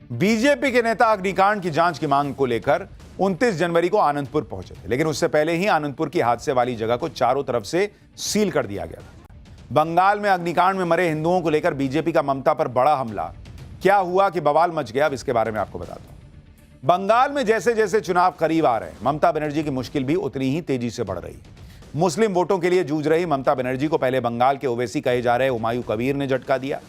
BJP के नेता अग्निकांड की जांच की मांग को लेकर 29 जनवरी को आनंदपुर पहुंचे थे, लेकिन उससे पहले ही आनंदपुर की हादसे वाली जगह को चारों तरफ से सील कर दिया गया था। बंगाल में अग्निकांड में मरे हिंदुओं को लेकर बीजेपी का ममता पर बड़ा हमला। क्या हुआ कि बवाल मच गया, अब इसके बारे में आपको बताता हूं। बंगाल में जैसे जैसे चुनाव करीब आ रहे हैं, ममता बनर्जी की मुश्किल भी उतनी ही तेजी से बढ़ रही है। मुस्लिम वोटों के लिए जूझ रही ममता बनर्जी को पहले बंगाल के ओवैसी कहे जा रहे हुमायूं कबीर ने झटका दिया।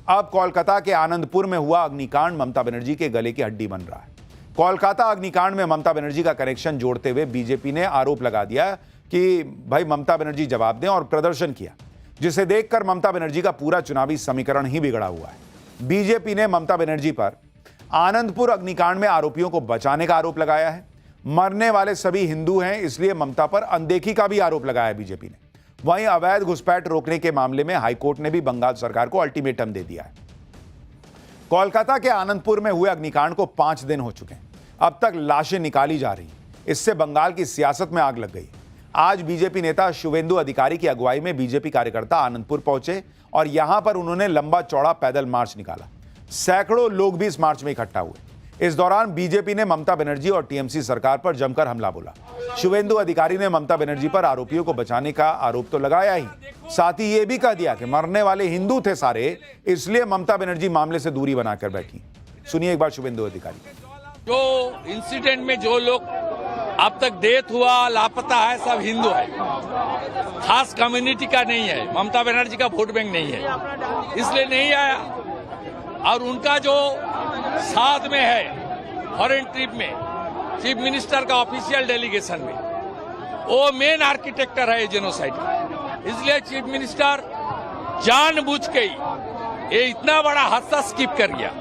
अब कोलकाता के आनंदपुर में हुआ अग्निकांड ममता बनर्जी के गले की हड्डी बन रहा है। कोलकाता अग्निकांड में ममता बनर्जी का कनेक्शन जोड़ते हुए बीजेपी ने आरोप लगा दिया कि भाई ममता बनर्जी जवाब दें, और प्रदर्शन किया, जिसे देखकर ममता बनर्जी का पूरा चुनावी समीकरण ही बिगड़ा हुआ है। बीजेपी ने ममता बनर्जी पर आनंदपुर अग्निकांड में आरोपियों को बचाने का आरोप लगाया है। मरने वाले सभी हिंदू हैं, इसलिए ममता पर अनदेखी का भी आरोप लगाया बीजेपी ने। वहीं अवैध घुसपैठ रोकने के मामले में हाईकोर्ट ने भी बंगाल सरकार को अल्टीमेटम दे दिया है। कोलकाता के आनंदपुर में हुए अग्निकांड को 5 दिन हो चुके हैं। अब तक लाशें निकाली जा रही हैं। इससे बंगाल की सियासत में आग लग गई। आज बीजेपी नेता शुवेंदु अधिकारी की अगुवाई में बीजेपी कार्यकर्ता आनंदपुर पहुंचे और यहां पर उन्होंने लंबा चौड़ा पैदल मार्च निकाला। सैकड़ों लोग भी इस मार्च में इकट्ठा हुए। इस दौरान बीजेपी ने ममता बनर्जी और टीएमसी सरकार पर जमकर हमला बोला। शुवेंदु अधिकारी ने ममता बनर्जी पर आरोपियों को बचाने का आरोप तो लगाया ही, साथ ही यह भी कह दिया कि मरने वाले हिंदू थे सारे, इसलिए ममता बनर्जी मामले से दूरी बनाकर बैठी। सुनिए एक बार शुवेंदु अधिकारी। जो इंसिडेंट में जो लोग अब तक डेथ हुआ, लापता है, सब हिंदू है, खास कम्युनिटी का नहीं है। ममता बनर्जी का वोट बैंक नहीं है, इसलिए नहीं आया। और उनका जो साथ में है फॉरेन ट्रिप में चीफ मिनिस्टर का ऑफिशियल डेलीगेशन में, वो मेन आर्किटेक्टर है जेनोसाइड का। इसलिए चीफ मिनिस्टर जानबूझ के ये इतना बड़ा हादसा स्किप कर गया।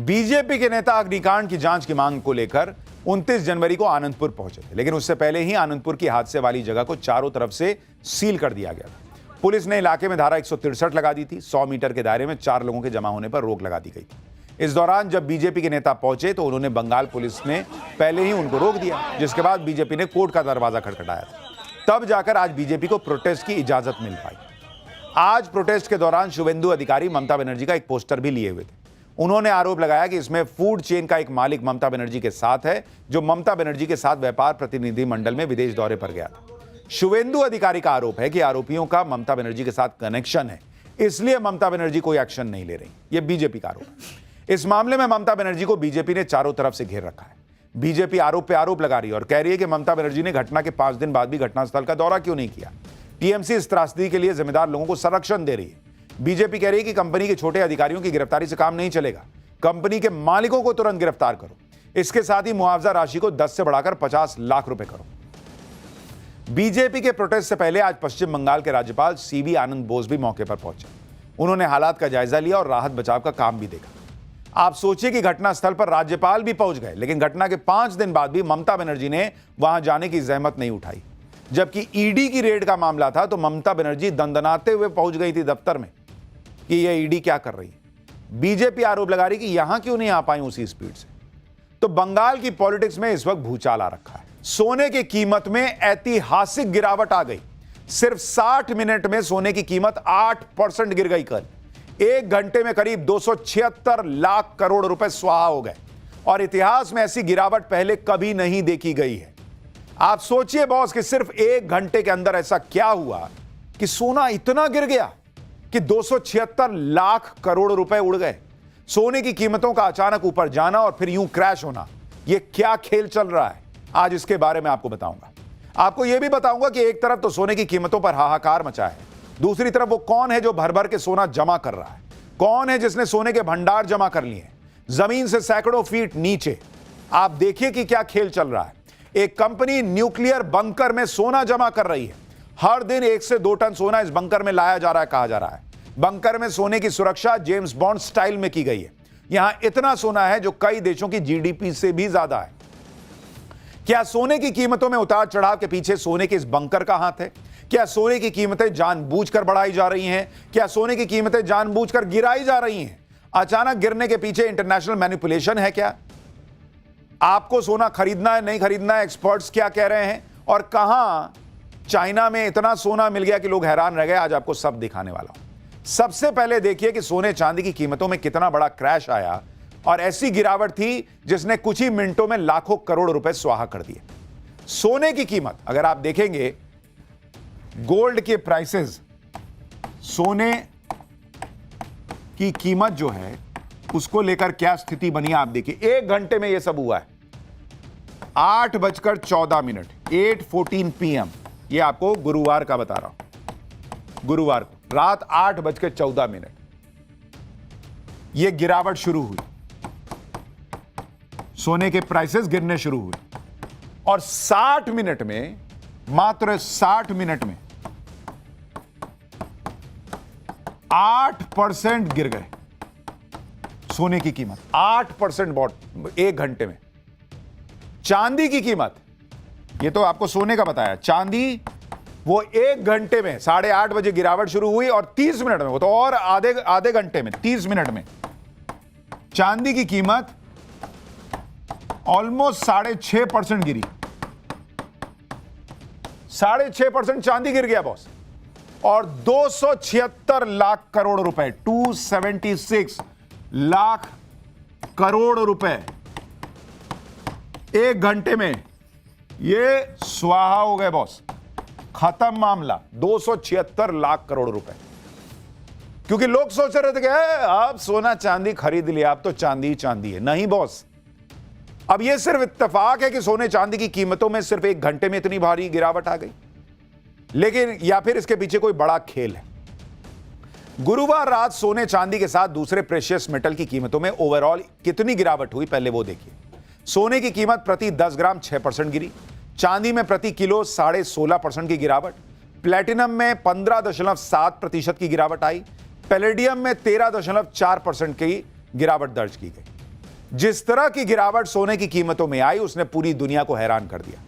बीजेपी के नेता अग्निकांड की जांच की मांग को लेकर 29 जनवरी को आनंदपुर पहुंचे थे, लेकिन उससे पहले ही आनंदपुर की हादसे वाली जगह को चारों तरफ से सील कर दिया गया था। पुलिस ने इलाके में धारा 163 लगा दी थी। 100 मीटर के दायरे में 4 लोगों के जमा होने पर रोक लगा दी गई थी। इस दौरान जब बीजेपी के नेता पहुंचे तो उन्होंने बंगाल पुलिस ने पहले ही उनको रोक दिया, जिसके बाद बीजेपी ने कोर्ट का दरवाजा खटखटाया था। तब जाकर आज बीजेपी को प्रोटेस्ट की इजाजत मिल पाई। आज प्रोटेस्ट के दौरान शुवेंदु अधिकारी ममता बनर्जी का एक पोस्टर भी लिए हुए थे। उन्होंने आरोप लगाया कि इसमें फूड चेन का एक मालिक ममता बनर्जी के साथ है, जो ममता बनर्जी के साथ व्यापार प्रतिनिधि मंडल में विदेश दौरे पर गया था। शुवेंदु अधिकारी का आरोप है कि आरोपियों का ममता बनर्जी के साथ कनेक्शन है, इसलिए ममता बनर्जी कोई एक्शन नहीं ले रही। यह बीजेपी का आरोप है। इस मामले में ममता बनर्जी को बीजेपी ने चारों तरफ से घेर रखा है। बीजेपी आरोप पे आरोप लगा रही है और कह रही है कि ममता बनर्जी ने घटना के 5 दिन बाद भी घटनास्थल का दौरा क्यों नहीं किया। टीएमसी इस त्रासदी के लिए जिम्मेदार लोगों को संरक्षण दे रही है। बीजेपी कह रही है कि कंपनी के छोटे अधिकारियों की गिरफ्तारी से काम नहीं चलेगा, कंपनी के मालिकों को तुरंत गिरफ्तार करो। इसके साथ ही मुआवजा राशि को 10 से बढ़ाकर 50 लाख रुपए करो। बीजेपी के प्रोटेस्ट से पहले आज पश्चिम बंगाल के राज्यपाल सीवी आनंद बोस भी मौके पर पहुंचे। उन्होंने हालात का जायजा लिया और राहत बचाव का काम भी देखा। आप सोचिए कि घटनास्थल पर राज्यपाल भी पहुंच गए, लेकिन घटना के 5 दिन बाद भी ममता बनर्जी ने वहां जाने की जहमत नहीं उठाई। जबकि ईडी की रेड का मामला था तो ममता बनर्जी दंदनाते हुए पहुंच गई थी दफ्तर में कि यह ईडी क्या कर रही है। बीजेपी आरोप लगा रही कि यहां क्यों नहीं आ पाई उसी स्पीड से। तो बंगाल की पॉलिटिक्स में इस वक्त भूचाल आ रखा है। सोने की कीमत में ऐतिहासिक गिरावट आ गई। सिर्फ 60 मिनट में सोने की कीमत 8% गिर गई। कल 1 घंटे में करीब 276 लाख करोड़ रुपए स्वाहा हो गए और इतिहास में ऐसी गिरावट पहले कभी नहीं देखी गई है। आप सोचिए बॉस कि सिर्फ 1 घंटे के अंदर ऐसा क्या हुआ कि सोना इतना गिर गया कि 276 लाख करोड़ रुपए उड़ गए। सोने की कीमतों का अचानक ऊपर जाना और फिर यूं क्रैश होना, यह क्या खेल चल रहा है, आज इसके बारे में आपको बताऊंगा। आपको यह भी बताऊंगा कि एक तरफ तो सोने की कीमतों पर हाहाकार मचा है, दूसरी तरफ वो कौन है जो भर भर के सोना जमा कर रहा है। कौन है जिसने सोने के भंडार जमा कर लिए जमीन से सैकड़ों फीट नीचे। आप देखिए कि क्या खेल चल रहा है। एक कंपनी न्यूक्लियर बंकर में सोना जमा कर रही है। हर दिन 1 से 2 टन सोना इस बंकर में लाया जा रहा है, कहा जा रहा है। बंकर में सोने की सुरक्षा जेम्स बॉन्ड स्टाइल में की गई है। यहां इतना सोना है जो कई देशों की जीडीपी से भी ज्यादा है। क्या सोने की कीमतों में उतार चढ़ाव के पीछे सोने के इस बंकर का हाथ है? क्या सोने की कीमतें जानबूझकर बढ़ाई जा रही हैं? क्या सोने की कीमतें जानबूझकर गिराई जा रही हैं? अचानक गिरने के पीछे इंटरनेशनल मैनिपुलेशन है क्या? आपको सोना खरीदना है, नहीं खरीदना है, एक्सपर्ट्स क्या कह रहे हैं? और कहां चाइना में इतना सोना मिल गया कि लोग हैरान रह गए। आज आपको सब दिखाने वाला हूं। सबसे पहले देखिए कि सोने चांदी की कीमतों में कितना बड़ा क्रैश आया और ऐसी गिरावट थी जिसने कुछ ही मिनटों में लाखों करोड़ रुपए स्वाहा कर दिए। सोने की कीमत अगर आप देखेंगे, गोल्ड के प्राइसेस, सोने की कीमत जो है उसको लेकर क्या स्थिति बनी आप देखिए। 1 घंटे में यह सब हुआ है। 8:14, 8:14 PM, ये आपको गुरुवार का बता रहा हूं, गुरुवार को रात 8:14 ये गिरावट शुरू हुई, सोने के प्राइसेस गिरने शुरू हुए और 60 मिनट में, मात्र 60 मिनट में 8% गिर गए सोने की कीमत। 8% बहुत 1 घंटे में। चांदी की कीमत, ये तो आपको सोने का बताया, चांदी वो 1 घंटे में 8:30 बजे गिरावट शुरू हुई और 30 मिनट में, वो तो और आधे घंटे में, 30 मिनट में चांदी की कीमत ऑलमोस्ट 6.5% गिरी। 6.5% चांदी गिर गया बॉस। और 276 लाख करोड़ रुपए, 276 लाख करोड़ रुपए 1 घंटे में ये स्वाहा हो गए बॉस। खत्म मामला। 276 लाख करोड़ रुपए। क्योंकि लोग सोच रहे थे कि अब सोना चांदी खरीद लिया, अब तो चांदी ही चांदी है। नहीं बॉस, अब यह सिर्फ इत्तेफाक है कि सोने चांदी की कीमतों में सिर्फ 1 घंटे में इतनी भारी गिरावट आ गई, लेकिन या फिर इसके पीछे कोई बड़ा खेल है। गुरुवार रात सोने चांदी के साथ दूसरे प्रेशियस मेटल की कीमतों में ओवरऑल कितनी गिरावट हुई पहले वो देखिए। सोने की कीमत प्रति 10 ग्राम 6% गिरी, चांदी में प्रति किलो 16.5% की गिरावट, प्लेटिनम में 15.7% की गिरावट आई, पैलेडियम में 13.4% की गिरावट दर्ज की गई। जिस तरह की गिरावट सोने की कीमतों में आई उसने पूरी दुनिया को हैरान कर दिया।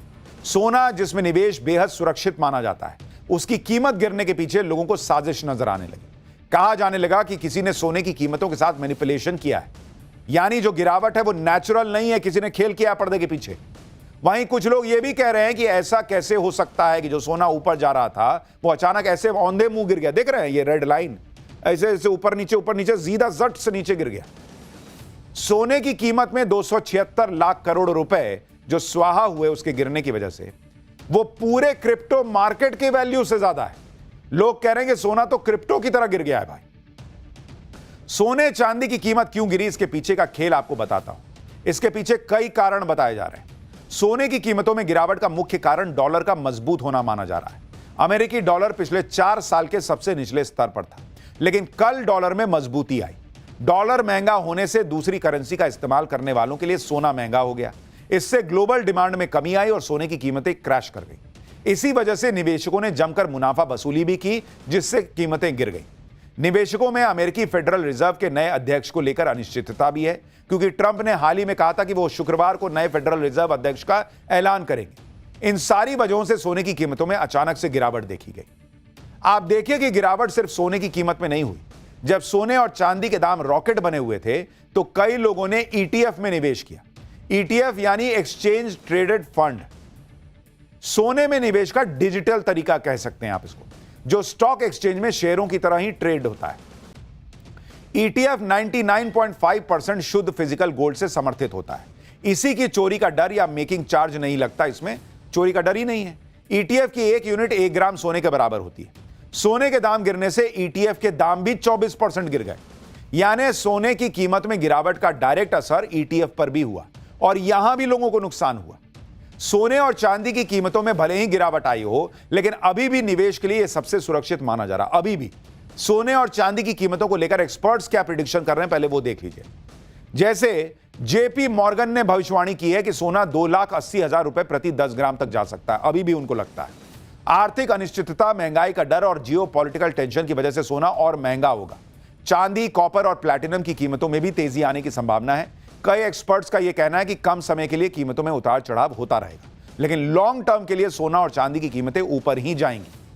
सोना, जिसमें निवेश बेहद सुरक्षित माना जाता है, उसकी कीमत गिरने के पीछे लोगों को साजिश नजर आने लगी। कहा जाने लगा कि किसी ने सोने की कीमतों के साथ मैनिपुलेशन किया है, यानी जो गिरावट है वो नेचुरल नहीं है, किसी ने खेल किया पर्दे के पीछे। वहीं कुछ लोग ये भी कह रहे हैं कि ऐसा कैसे हो सकता है कि जो सोना ऊपर जा रहा था वो अचानक ऐसे औंधे मुंह गिर गया। देख रहे हैं ये रेड लाइन, ऐसे ऐसे ऊपर नीचे सीधा जट से नीचे गिर गया। सोने की कीमत में 276 लाख करोड़ रुपए जो स्वाहा हुए उसके गिरने की वजह से, वो पूरे क्रिप्टो मार्केट के वैल्यू से ज्यादा है। लोग कह रहे हैं कि सोना तो क्रिप्टो की तरह गिर गया है भाई। सोने चांदी की कीमत क्यों गिरी, इसके पीछे का खेल आपको बताता हूं। इसके पीछे कई कारण बताए जा रहे हैं। सोने की कीमतों में गिरावट का मुख्य कारण डॉलर का मजबूत होना माना जा रहा है। अमेरिकी डॉलर पिछले 4 साल के सबसे निचले स्तर पर था, लेकिन कल डॉलर में मजबूती आई। डॉलर महंगा होने से दूसरी करेंसी का इस्तेमाल करने वालों के लिए सोना महंगा हो गया। इससे ग्लोबल डिमांड में कमी आई और सोने की कीमतें क्रैश कर गई। इसी वजह से निवेशकों ने जमकर मुनाफा वसूली भी की, जिससे कीमतें गिर गई। निवेशकों में अमेरिकी फेडरल रिजर्व के नए अध्यक्ष को लेकर अनिश्चितता भी है, क्योंकि ट्रंप ने हाल ही में कहा था कि वो शुक्रवार को नए फेडरल रिजर्व अध्यक्ष का ऐलान करेंगे। इन सारी वजहों से सोने की कीमतों में अचानक से गिरावट देखी गई। आप देखिए कि गिरावट सिर्फ सोने की कीमत में नहीं हुई। जब सोने और चांदी के दाम रॉकेट बने हुए थे तो कई लोगों ने ईटीएफ में निवेश किया। ईटीएफ यानी एक्सचेंज ट्रेडेड फंड, सोने में निवेश का डिजिटल तरीका कह सकते हैं आप इसको, जो स्टॉक एक्सचेंज में शेयरों की तरह ही ट्रेड होता है। ईटीएफ 99.5% शुद्ध फिजिकल गोल्ड से समर्थित होता है। इसी की चोरी का डर या मेकिंग चार्ज नहीं लगता, इसमें चोरी का डर ही नहीं है। ईटीएफ की 1 यूनिट 1 ग्राम सोने के बराबर होती है। सोने के दाम गिरने से ईटीएफ के दाम भी 24% गिर गए, यानी सोने की कीमत में गिरावट का डायरेक्ट असर ईटीएफ पर भी हुआ और यहां भी लोगों को नुकसान हुआ। सोने और चांदी की कीमतों में भले ही गिरावट आई हो, लेकिन अभी भी निवेश के लिए यह सबसे सुरक्षित माना जा रहा। अभी भी सोने और चांदी की कीमतों को लेकर एक्सपर्ट्स क्या प्रिडिक्शन कर रहे हैं, पहले वो देख लीजिए। जैसे जेपी मॉर्गन ने भविष्यवाणी की है कि सोना 2,80,000 रुपए प्रति 10 ग्राम तक जा सकता है। अभी भी उनको लगता है आर्थिक अनिश्चितता, महंगाई का डर और जियोपॉलिटिकल टेंशन की वजह से सोना और महंगा होगा। चांदी, कॉपर और प्लैटिनम की कीमतों में भी तेजी आने की संभावना है। कई एक्सपर्ट्स का यह कहना है कि कम समय के लिए कीमतों में उतार चढ़ाव होता रहेगा, लेकिन लॉन्ग टर्म के लिए सोना और चांदी की कीमतें ऊपर ही जाएंगी।